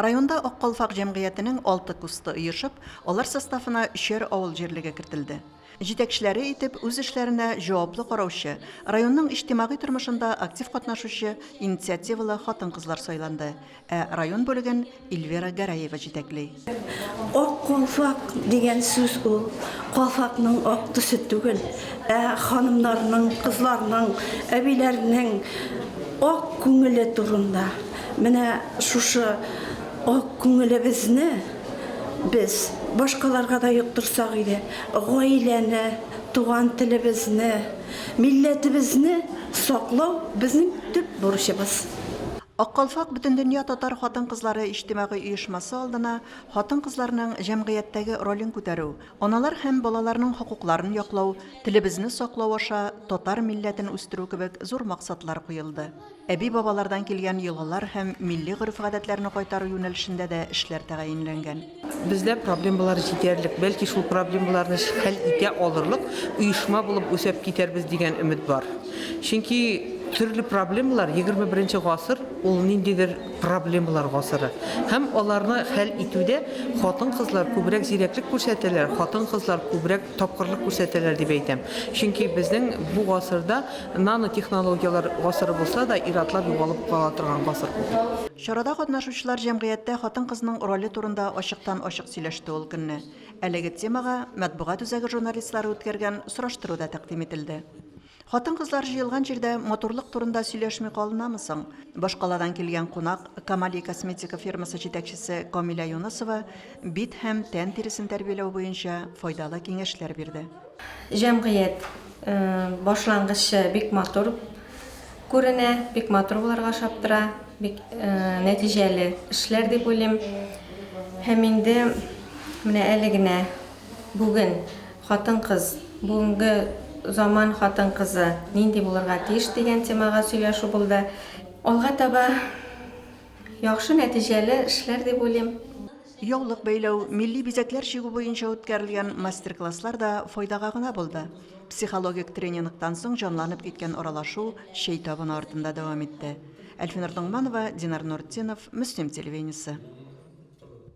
Районда Аккалфак җәмгыятенең 6 кусты оешып, алар составына 3 авыл җирлеге кертелде. Җитәкчеләре итеп үз эшләренә җаваплы караучы, районның иҗтимагый тормышында актив катнашучы инициативалы хатын-кызлар сайланды. Район бүлеген Эльвира Гәрәева җитәкли. Ак калфак дигән сүз ул калфакның ак төсе түгел, ханымнарның, кызларның, әбиләрнең ак күңеле турында. Менә шушы ак күңелебезне без башкаларга да йоктырсак иде, гаиләне, туган телебезне, милләтебезне саклау безнең төп бурычыбыз. Аккалфак Бөтендөнья татар хатын-кызлары иҗтимагый оешмасы алдына хатын-кызларның җәмгыятьтәге ролен күтәрү, аналар һәм балаларның хокукларын яклау, телебезне саклау аша татар милләтен үстерү кебек зур максатлар куелды. Әби-бабалардан килгән йолалар һәм милли гореф-гадәтләрне кайтару юнәлешендә дә эшләр тәгаенләнгән. Бездә проблемалар җитәрлек, бәлки шул проблемаларны хәл итә алырлык оешма булып үсеп китәрбез дигән өмет бар. Чөнки төрле проблемалар 21 гасыр ул ниндидер проблемалар гасыры. Һәм аларны хәл итүдә хатын-кызлар күбрәк зирәклек күрсәтәләр, хатын-кызлар күбрәк тапкырлык күрсәтәләр дип әйтәм. Чөнки безнең бу гасырда нанотехнологиялар гасыры булса да иратлар югалып кала торган гасыр бу. Чарада катнашучылар җәмгыятьтә хатын-кызның роле турында ачыктан-ачык сөйләште ул көнне. Әлеге темага матбугат үзәге журналистлары үткәргән сораштыру да тәкъдим ителде. Хатын-кызлар җыелган җирдә моторлык турында сөйләшми калынамы соң? Башкаладан килгән кунак, Камали косметика фирмасы җитәкчесе Камиля Юнысова бит һәм тән терисен тәрбияләү буенча файдалы киңәшләр бирде. Җәмгыять башлангычы бик матур күренә, бик матур буларга шаптыра, бик нәтиҗәле эшләр дип уйлыйм. Һәм инде менә әле генә бүген хатын-кыз, бүгенге заман хатын-кызы нинди булырга тиеш дигән темага сөйләшү булды. Алга таба яхшы нәтиҗәле эшләр дип уйлыйм. Яулык бәйләү, милли бизәкләр җигү буенча үткәрелгән мастер-класслар да файдага гына булды. Психологик тренингтан соң җанланып киткән аралашу чәй табыны артында дәвам итте. Әлфинур Доңманова, Динар Нуртдинов, Мөслим телевидениесе.